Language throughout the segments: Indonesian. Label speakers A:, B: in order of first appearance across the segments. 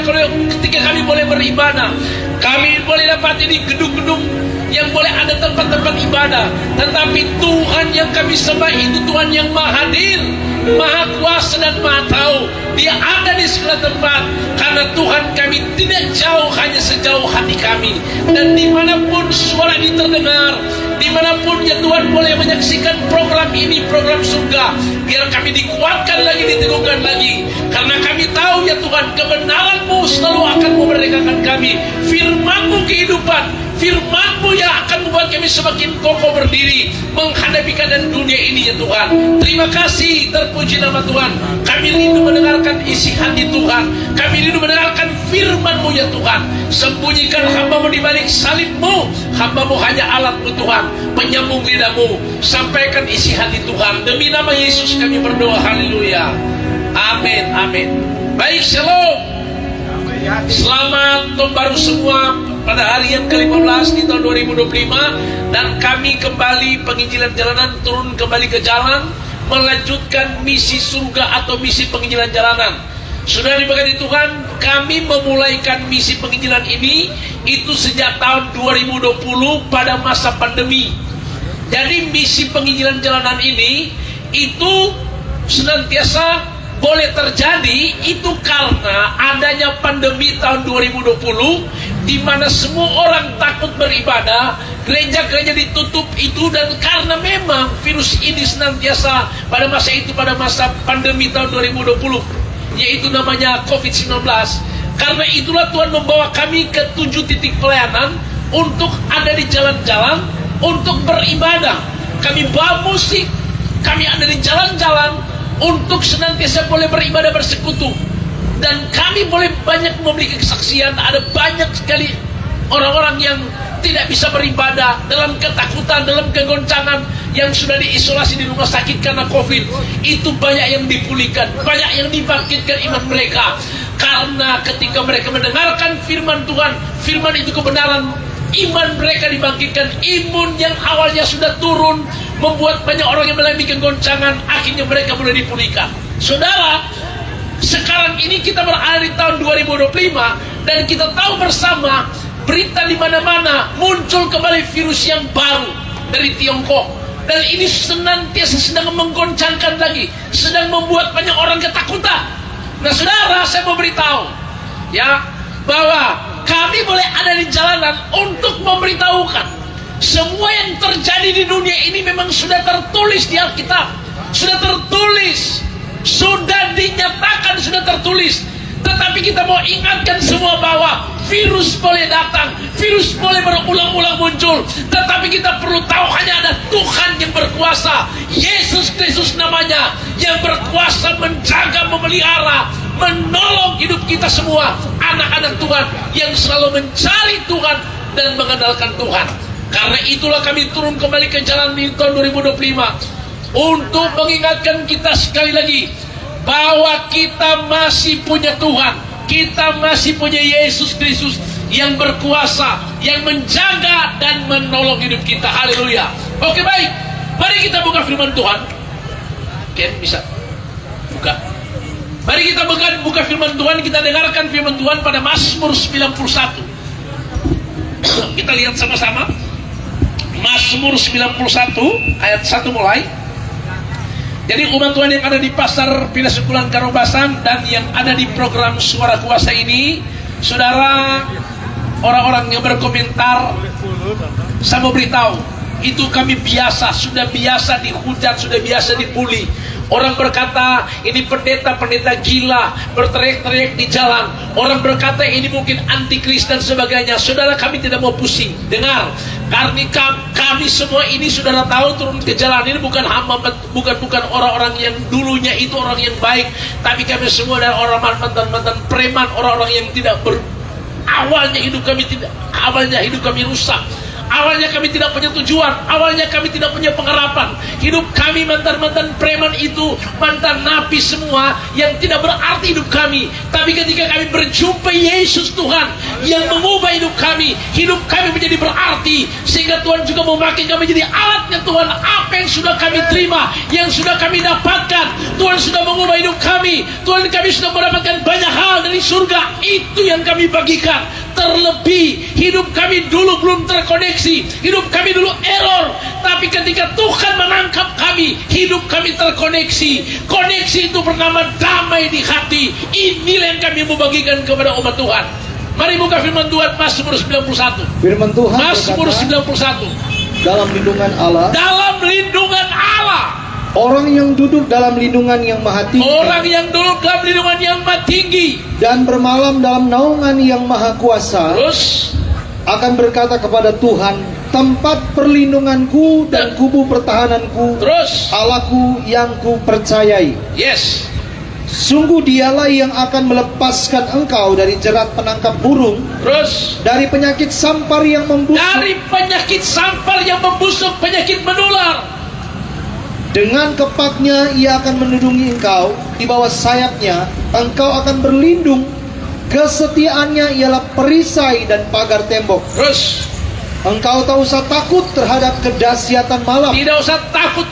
A: ketika kami boleh beribadah, kami boleh dapat ini gedung-gedung yang boleh ada tempat-tempat ibadah. Tetapi Tuhan yang kami sembah itu Tuhan yang maha hadir, maha kuasa dan maha tahu. Dia ada di segala tempat. Karena Tuhan kami tidak jauh, hanya sejauh hati kami. Dan dimanapun suara ini terdengar, dimanapun ya Tuhan boleh menyaksikan program ini, program surga, biar kami dikuatkan lagi, diteguhkan lagi. Karena kami tahu ya Tuhan, kebenaran-Mu selalu akan memerdekakan kami. Firman-Mu kehidupan, firman-Mu yang akan membuat kami semakin kokoh berdiri menghadapi keadaan dunia ini ya Tuhan. Terima kasih, terpuji nama Tuhan. Kami rindu mendengarkan isi hati Tuhan. Kami rindu mendengarkan firman-Mu ya Tuhan. Sembunyikan hamba-Mu di balik salib-Mu. Hamba-Mu hanya alat-Mu Tuhan, penyambung lidah-Mu. Sampaikan isi hati Tuhan. Demi nama Yesus kami berdoa, haleluya, amin, amin. Baik, shalom. Selamat tahun baru semua pada hari yang ke-15 di tahun 2025. Dan kami kembali penginjilan jalanan, turun kembali ke jalan, melanjutkan misi surga atau misi penginjilan jalanan. Sudah diberkati Tuhan, kami memulaikan misi penginjilan ini itu sejak tahun 2020 pada masa pandemi. Jadi misi penginjilan jalanan ini itu senantiasa boleh terjadi itu karena adanya pandemi tahun 2020, di mana semua orang takut beribadah, gereja-gereja ditutup itu. Dan karena memang virus ini senantiasa pada masa itu, pada masa pandemi tahun 2020, yaitu namanya COVID-19. Karena itulah Tuhan membawa kami ke 7 titik pelayanan untuk ada di jalan-jalan, untuk beribadah. Kami bawa musik, kami ada di jalan-jalan untuk senantiasa boleh beribadah bersekutu. Dan kami boleh banyak memiliki kesaksian. Ada banyak sekali orang-orang yang tidak bisa beribadah dalam ketakutan, dalam kegoncangan, yang sudah diisolasi di rumah sakit karena COVID. Itu banyak yang dipulihkan, banyak yang dibangkitkan iman mereka. Karena ketika mereka mendengarkan firman Tuhan, firman itu kebenaran, iman mereka dibangkitkan. Imun yang awalnya sudah turun, membuat banyak orang yang mengalami kegoncangan, akhirnya mereka boleh dipulihkan. Saudara, sekarang ini kita berada di tahun 2025, dan kita tahu bersama berita di mana-mana muncul kembali virus yang baru dari Tiongkok. Dan ini senantiasa sedang menggoncangkan lagi, sedang membuat banyak orang ketakutan. Nah saudara, saya mau beritahu ya, bahwa kami boleh ada di jalanan untuk memberitahukan semua yang terjadi di dunia ini. Memang sudah tertulis di Alkitab, sudah tertulis, sudah dinyatakan, sudah tertulis. Tetapi kita mau ingatkan semua bahwa virus boleh datang, virus boleh berulang-ulang muncul, tetapi kita perlu tahu hanya ada Tuhan yang berkuasa, Yesus Kristus namanya, yang berkuasa menjaga, memelihara, menolong hidup kita semua, anak-anak Tuhan yang selalu mencari Tuhan dan mengandalkan Tuhan. Karena itulah kami turun kembali ke jalan di tahun 2025 untuk mengingatkan kita sekali lagi bahwa kita masih punya Tuhan, kita masih punya Yesus Kristus yang berkuasa, yang menjaga dan menolong hidup kita. Haleluya. Oke, baik, mari kita buka firman Tuhan. Ken bisa buka. Mari kita buka firman Tuhan. Kita dengarkan firman Tuhan pada Mazmur 91. Kita lihat sama-sama Mazmur 91 ayat 1 mulai. Jadi umat Tuhan yang ada di pasar Pinasukulan Karobasan dan yang ada di program Suara Kuasa ini, saudara, orang-orang yang berkomentar, saya mau beritahu, itu kami biasa, sudah biasa dihujat, sudah biasa dibully. Orang berkata ini pendeta-pendeta gila, berteriak-teriak di jalan. Orang berkata ini mungkin antikris dan sebagainya. Saudara, kami tidak mau pusing. Dengar, karena kami semua ini saudara tahu turun ke jalan ini bukan hamba, bukan orang-orang yang dulunya itu orang yang baik, tapi kami semua adalah orang mantan preman, orang-orang yang tidak awalnya hidup kami rusak. Awalnya kami tidak punya tujuan, awalnya kami tidak punya pengharapan. Hidup kami mantan-mantan preman itu, mantan napi semua, yang tidak berarti hidup kami. Tapi ketika kami berjumpa Yesus Tuhan yang mengubah hidup kami menjadi berarti, sehingga Tuhan juga memakai kami jadi alatnya Tuhan. Apa yang sudah kami terima, yang sudah kami dapatkan, Tuhan sudah mengubah hidup kami. Tuhan, kami sudah mendapatkan banyak hal dari surga. Itu yang kami bagikan. Terlebih hidup kami dulu belum terkoneksi, hidup kami dulu error. Tapi ketika Tuhan menangkap kami, hidup kami terkoneksi. Koneksi itu bernama damai di hati. Inilah yang kami mau bagikan kepada umat Tuhan. Mari buka firman Tuhan, Mazmur 91.
B: Firman Tuhan
A: Mazmur 91.
B: dalam lindungan Allah,
A: Dalam lindungan Allah.
B: orang yang duduk dalam lindungan yang maha tinggi,
A: Orang yang duduk dalam lindungan yang maha tinggi,
B: dan bermalam dalam naungan yang maha kuasa,
A: terus
B: akan berkata kepada Tuhan, tempat perlindunganku dan kubu pertahananku,
A: terus
B: Allahku yang ku percayai.
A: yes,
B: Sungguh dialah yang akan melepaskan engkau dari jerat penangkap burung,
A: terus
B: dari penyakit sampar yang membusuk.
A: dari penyakit sampar yang membusuk, penyakit menular.
B: Dengan kepaknya ia akan melindungi engkau, di bawah sayapnya engkau akan berlindung. Kesetiaannya ialah perisai dan pagar tembok.
A: Terus
B: Engkau tak usah takut terhadap kedahsyatan malam,
A: tidak usah takut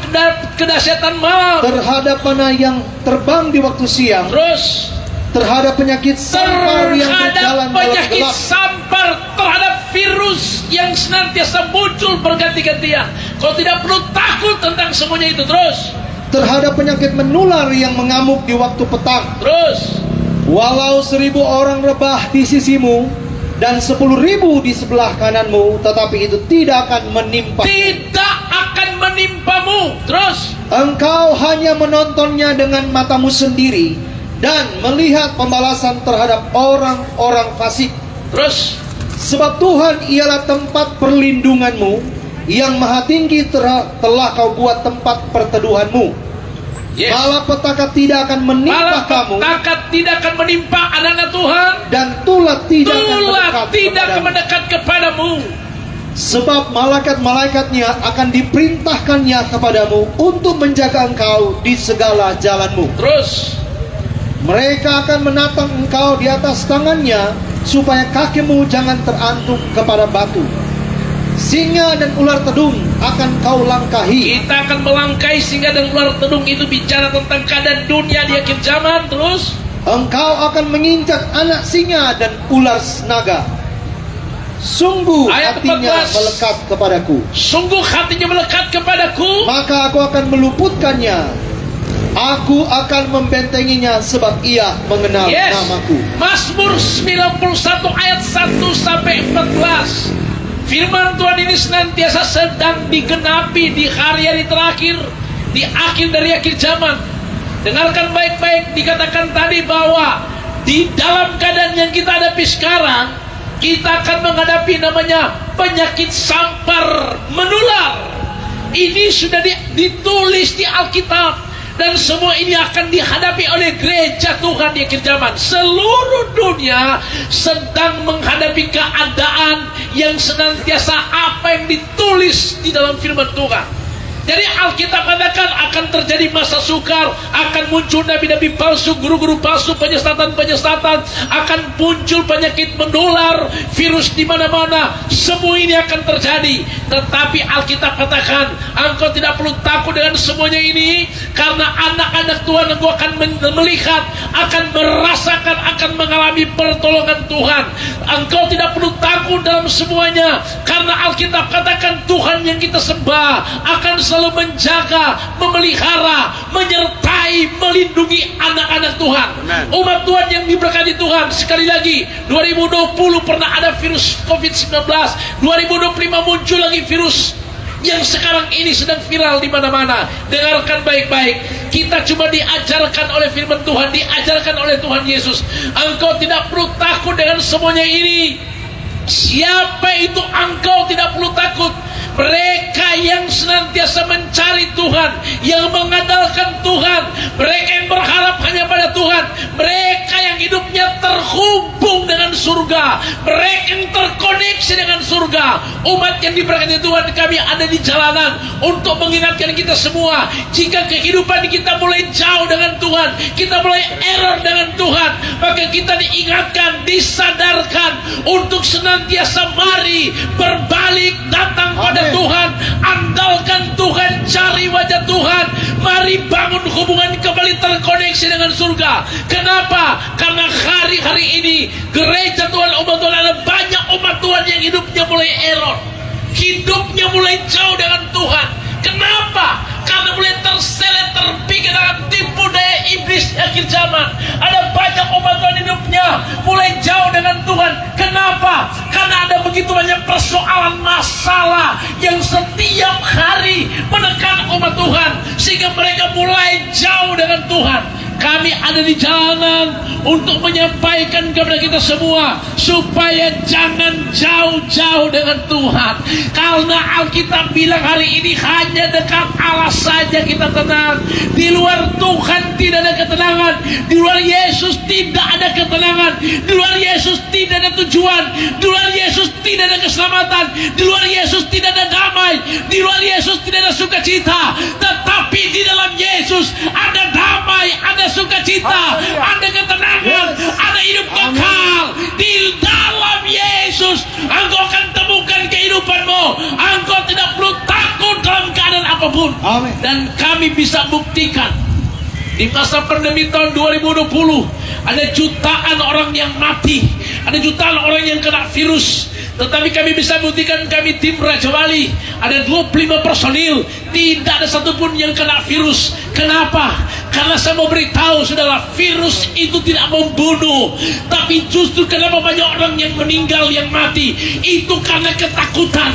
A: kedahsyatan malam.
B: terhadap mana yang terbang di waktu siang,
A: Terus
B: terhadap penyakit sampar yang berjalan
A: terhadap
B: malam
A: penyakit
B: gelap,
A: sampar, terhadap virus yang senantiasa muncul berganti-gantian. Kau tidak perlu takut tentang semuanya itu. Terus
B: terhadap penyakit menular yang mengamuk di waktu petang.
A: terus
B: Walau 1000 orang rebah di sisimu dan 10.000 di sebelah kananmu, tetapi itu tidak akan menimpa.
A: tidak akan menimpamu. Terus
B: Engkau hanya menontonnya dengan matamu sendiri dan melihat pembalasan terhadap orang-orang fasik.
A: terus
B: Sebab Tuhan ialah tempat perlindunganmu, yang maha tinggi telah kau buat tempat perteduhanmu.
A: yes.
B: Malapetaka tidak akan menimpa kamu,
A: Malapetaka tidak akan menimpa anak-anak Tuhan.
B: dan tulah tidak akan
A: Tulah
B: mendekat
A: tidak
B: kepadamu.
A: mendekat kepadamu.
B: Sebab malaikat-malaikatnya akan diperintahkannya kepadamu untuk menjaga engkau di segala jalanmu.
A: Terus
B: Mereka akan menatang engkau di atas tangannya, supaya kakimu jangan terantuk kepada batu. Singa dan ular tedung akan kau langkahi.
A: kita akan melangkai singa dan ular tedung. Itu bicara tentang keadaan dunia di akhir zaman. Terus
B: Engkau akan menginjak anak singa dan ular naga. Sungguh
A: Ayat
B: hatinya
A: 14.
B: melekat kepadaku,
A: sungguh hatinya melekat kepadaku.
B: maka aku akan meluputkannya. Aku akan membentenginya, sebab ia mengenal
A: Yes.
B: namaku.
A: Mazmur 91 ayat 1 sampai 14. Firman Tuhan ini senantiasa sedang digenapi di hari-hari terakhir, di akhir dari akhir zaman. Dengarkan baik-baik, dikatakan tadi bahwa di dalam keadaan yang kita hadapi sekarang, kita akan menghadapi namanya penyakit sampar menular. Ini sudah ditulis di Alkitab. Dan semua ini akan dihadapi oleh gereja Tuhan di akhir zaman. Seluruh dunia sedang menghadapi keadaan yang senantiasa apa yang ditulis di dalam firman Tuhan. Jadi Alkitab katakan akan terjadi masa sukar, akan muncul nabi-nabi palsu, guru-guru palsu, penyesatan-penyesatan, akan muncul penyakit menular, virus di mana-mana. Semua ini akan terjadi. Tetapi Alkitab katakan, engkau tidak perlu takut dengan semuanya ini, karena anak-anak Tuhan engkau akan melihat, akan merasakan, akan mengalami pertolongan Tuhan. Engkau tidak perlu takut dalam semuanya, karena Alkitab katakan Tuhan yang kita sembah akan selalu menjaga, memelihara, menyertai, melindungi anak-anak Tuhan.
C: Amen.
A: Umat Tuhan yang diberkati Tuhan. Sekali lagi, 2020 pernah ada virus COVID-19, 2025 muncul lagi virus yang sekarang ini sedang viral di mana-mana. Dengarkan baik-baik. Kita cuma diajarkan oleh firman Tuhan, diajarkan oleh Tuhan Yesus. Engkau tidak perlu takut dengan semuanya ini. Siapa itu engkau tidak perlu takut? Mereka yang senantiasa mencari Tuhan, yang mengandalkan Tuhan, mereka yang berharap hanya pada Tuhan, mereka yang hidupnya terhubung dengan surga, mereka yang terkoneksi dengan surga, umat yang diberkati Tuhan. Kami ada di jalanan untuk mengingatkan kita semua, jika kehidupan kita mulai jauh dengan Tuhan, kita mulai error dengan Tuhan, maka kita diingatkan, disadarkan untuk senantiasa mari berbalik, datang pada Tuhan, andalkan Tuhan, cari wajah Tuhan, mari bangun hubungan kembali terkoneksi dengan surga. Kenapa? Karena hari-hari ini gereja Tuhan, umat Tuhan, ada banyak umat Tuhan yang hidupnya mulai error, hidupnya mulai jauh dengan Tuhan. Kenapa? Karena mulai terselet, terpikir dengan tipu daya iblis akhir zaman. Ada banyak umat Tuhan hidupnya mulai jauh dengan Tuhan. Kenapa? Karena ada begitu banyak persoalan, masalah yang setiap hari menekan umat Tuhan, sehingga mereka mulai jauh dengan Tuhan. Kami ada di jalanan untuk menyampaikan kepada kita semua supaya jangan jauh-jauh dengan Tuhan. Karena Alkitab bilang hari ini hanya dekat Allah saja kita tenang. Di luar Tuhan tidak ada ketenangan. Di luar Yesus tidak ada ketenangan. Di luar Yesus tidak ada tujuan. Di luar Yesus tidak ada keselamatan. Di luar Yesus tidak ada damai. Di luar Yesus tidak ada sukacita. Tetapi di dalam Yesus ada damai, ada sukacita, ada ketenangan, ada hidup kekal. Di dalam Yesus engkau akan temukan kehidupanmu. Engkau tidak perlu takut dalam keadaan apapun.
B: Amin.
A: Dan kami bisa buktikan di masa pandemi tahun 2020 ada jutaan orang yang mati, ada jutaan orang yang kena virus. Tetapi kami bisa buktikan, kami tim Raja Wali ada 25 personil, tidak ada satupun yang kena virus. Kenapa? Karena saya mau beritahu, saudara, virus itu tidak membunuh, tapi justru kenapa banyak orang yang meninggal, yang mati, itu karena ketakutan.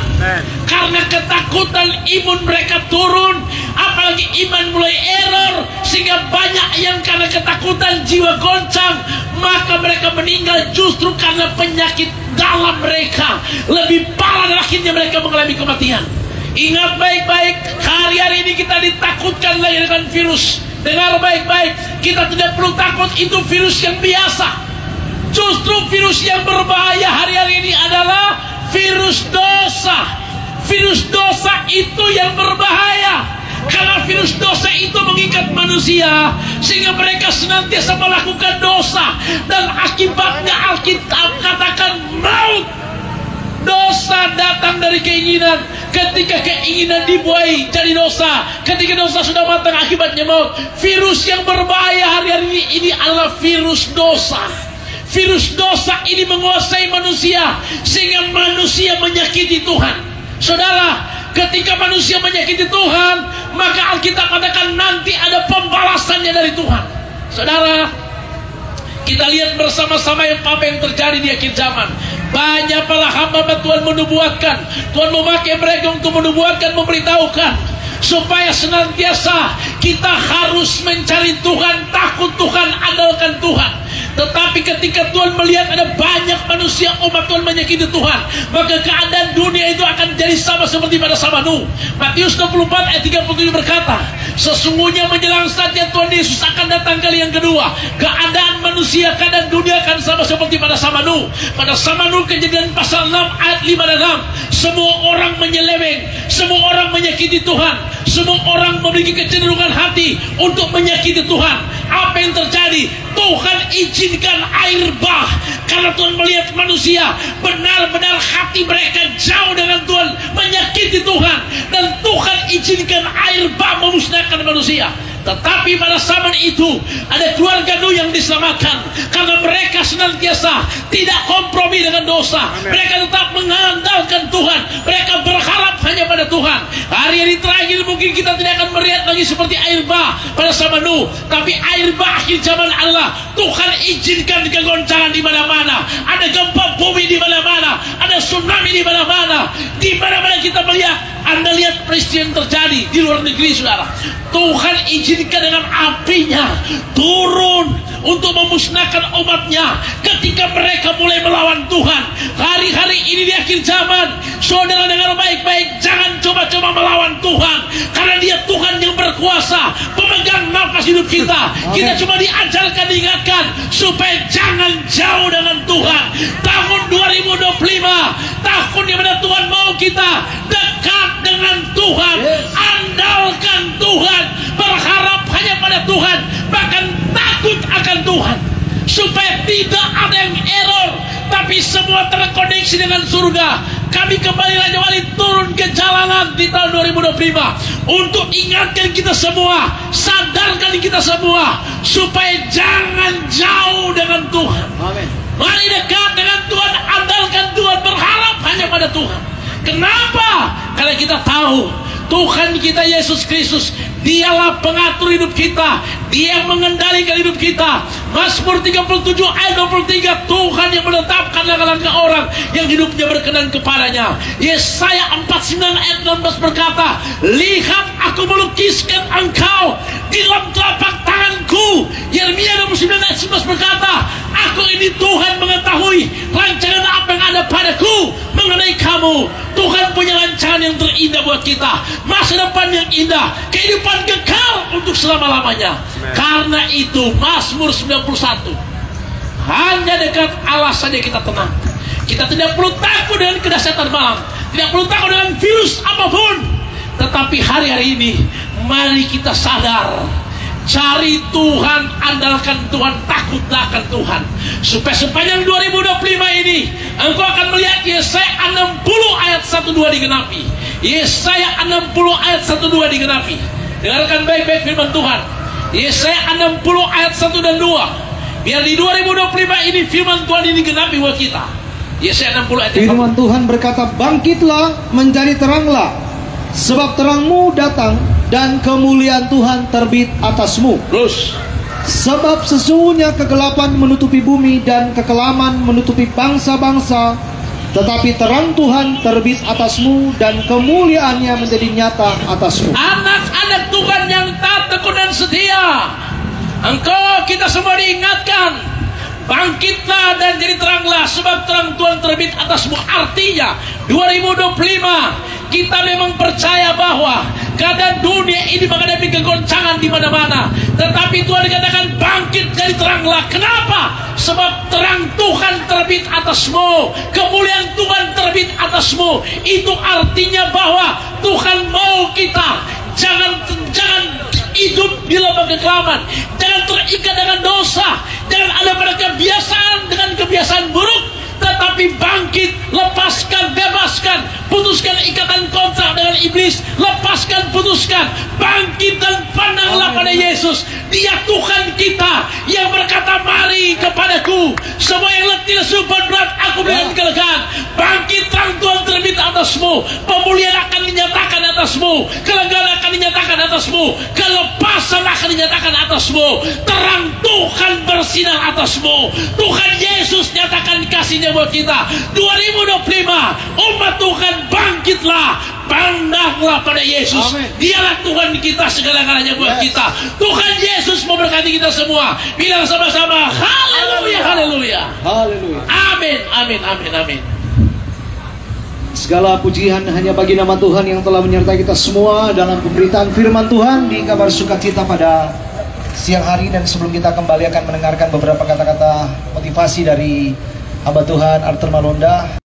A: Karena ketakutan, imun mereka turun, apalagi iman mulai error, sehingga banyak yang karena ketakutan jiwa goncang, maka mereka meninggal justru karena penyakit dalam mereka lebih parah, dan akhirnya mereka mengalami kematian. Ingat baik-baik, hari-hari ini kita ditakutkan lagi dengan virus. Dengar baik-baik, kita tidak perlu takut, itu virus yang biasa. Justru virus yang berbahaya hari-hari ini adalah virus dosa. Virus dosa itu yang berbahaya, karena virus dosa itu mengikat manusia sehingga mereka senantiasa melakukan dosa, dan akibatnya Alkitab katakan maut. Dosa datang dari keinginan. Ketika keinginan dibuai jadi dosa. Ketika dosa sudah matang, akibatnya maut. Virus yang berbahaya hari-hari ini adalah virus dosa. Virus dosa ini menguasai manusia sehingga manusia menyakiti Tuhan. Saudara, ketika manusia menyakiti Tuhan, maka Alkitab katakan nanti ada pembalasannya dari Tuhan. Saudara, kita lihat bersama-sama apa yang terjadi di akhir zaman. Banyak para hamba Tuhan menubuatkan. Tuhan memakai mereka untuk menubuatkan, memberitahukan, supaya senantiasa kita harus mencari Tuhan, takut Tuhan, andalkan Tuhan. Tetapi ketika Tuhan melihat ada banyak manusia, umat Tuhan menyakiti Tuhan, maka keadaan dunia itu akan jadi sama seperti pada zaman Nuh. Matius 24 ayat 37 berkata, sesungguhnya menjelang saatnya Tuhan Yesus akan datang kali yang kedua, keadaan manusia, keadaan dunia akan sama seperti pada zaman Nuh. Pada zaman Nuh, Kejadian pasal 6 ayat 5 dan 6, semua orang menyeleweng, semua orang menyakiti Tuhan, semua orang memiliki kecenderungan hati untuk menyakiti Tuhan. Apa yang terjadi? Tuhan izinkan air bah, karena Tuhan melihat manusia benar-benar hati mereka jauh dengan Tuhan, menyakiti Tuhan, dan Tuhan izinkan air bah memusnahkan manusia. Tetapi pada zaman itu ada keluarga Nuh yang diselamatkan karena mereka senantiasa tidak kompromi dengan dosa. Mereka tetap mengandalkan Tuhan, mereka berharap hanya pada Tuhan. Hari-hari terakhir mungkin kita tidak akan melihat lagi seperti air bah pada zaman Nuh, tapi air bah akhir zaman Allah. Tuhan izinkan kegoncangan di mana-mana, ada gempa bumi di mana-mana, ada tsunami di mana-mana. Di mana-mana kita melihat, Anda lihat peristiwa yang terjadi di luar negeri, saudara. Tuhan izinkan dengan apinya turun untuk memusnahkan umatnya ketika mereka mulai melawan Tuhan. Hari-hari hari ini di akhir zaman, saudara dengar baik-baik, jangan coba-coba melawan Tuhan, karena Dia Tuhan yang berkuasa, pemegang nafas hidup kita. Kita cuma diajarkan, diingatkan supaya jangan jauh dengan Tuhan. Tahun 2025, tahun di mana Tuhan mau kita dekat dengan Tuhan, andalkan Tuhan, berharap hanya pada Tuhan, bahkan takut akan Tuhan, supaya tidak ada yang error, tapi semua terkoneksi dengan surga. Kami kembali Raja Wali turun ke jalanan di tahun 2025 untuk ingatkan kita semua, sadarkan kita semua, supaya jangan jauh dengan Tuhan.
B: Amin.
A: Mari dekat dengan Tuhan, andalkan Tuhan, berharap hanya pada Tuhan. Kenapa? Karena kita tahu Tuhan kita Yesus Kristus, Dialah pengatur hidup kita, Dia yang mengendalikan hidup kita. Mazmur 37 ayat 23, Tuhan yang menetapkan langkah-langkah orang yang hidupnya berkenan kepadanya. Yesaya 49 ayat 16 berkata, lihat aku melukiskan engkau di dalam telapak tanganku. Yeremia 29 ayat 11 berkata, aku ini Tuhan mengetahui rancangan apa yang ada padaku mengenai kamu. Tuhan punya rancangan yang terindah buat kita, masa depan yang indah, kehidupan kekal untuk selama-lamanya. Karena itu Mazmur 91, hanya dekat Allah saja kita tenang. Kita tidak perlu takut dengan kedahsyatan malam, tidak perlu takut dengan virus apapun. Tetapi hari-hari ini mari kita sadar, cari Tuhan, andalkan Tuhan, takutlah akan Tuhan, supaya sepanjang 2025 ini engkau akan melihat Yesaya 60 ayat 1-2 digenapi. Yesaya 60 ayat 1-2 digenapi. Dengarkan baik-baik firman Tuhan. Yesaya 60 ayat 1 dan 2. Biar di 2025 ini firman Tuhan ini digenapi buat kita. Yesaya 60 ayat 1.
B: Firman Tuhan berkata, bangkitlah menjadi teranglah, sebab terangmu datang dan kemuliaan Tuhan terbit atasmu.
A: Terus,
B: Sebab sesungguhnya kegelapan menutupi bumi dan kekelaman menutupi bangsa-bangsa, tetapi terang Tuhan terbit atasmu dan kemuliaannya menjadi nyata atasmu.
A: anak-anak Tuhan yang taat, tekun dan setia, engkau kita semua diingatkan, bangkitlah dan jadi teranglah, sebab terang Tuhan terbit atasmu. Artinya 2025 kita memang percaya bahwa keadaan dunia ini menghadapi kegoncangan di mana-mana, tetapi Tuhan dikatakan bangkit jadi teranglah. Kenapa? Sebab terang Tuhan terbit atasmu, kemuliaan Tuhan terbit atasmu. Itu artinya bahwa Tuhan mau kita jangan hidup di lembah kekelaman, jangan terikat dengan dosa, jangan ada pada kebiasaan dengan kebiasaan buruk, tetapi bangkit, lepaskan, bebaskan, putuskan ikatan kontrak dengan iblis, lepaskan, putuskan, bangkit dan pandanglah pada Yesus. Dia Tuhan kita yang berkata, mari kepadaku semua yang letih dan super berat, aku berikan kelegaan. Bangkit, terang Tuhan terbit atasmu, pemulihan akan dinyatakan atasmu, kelegaan akan dinyatakan atasmu, kelepasan akan dinyatakan atasmu, terang Tuhan bersinar atasmu. Tuhan Yesus nyatakan kasihnya buat kita. 2025 umat Tuhan, bangkitlah, pandanglah pada Yesus.
B: Amen.
A: Dialah Tuhan kita, segala-galanya buat kita. Tuhan Yesus memberkati kita semua. Bilang sama-sama, haleluya, haleluya,
B: Haleluya.
A: amin, amin, amin, amin.
B: Segala pujian hanya bagi nama Tuhan yang telah menyertai kita semua dalam pemberitaan firman Tuhan di Kabar Sukacita pada siang hari. Dan sebelum kita kembali akan mendengarkan beberapa kata-kata motivasi dari hamba Tuhan Arthur Malonda.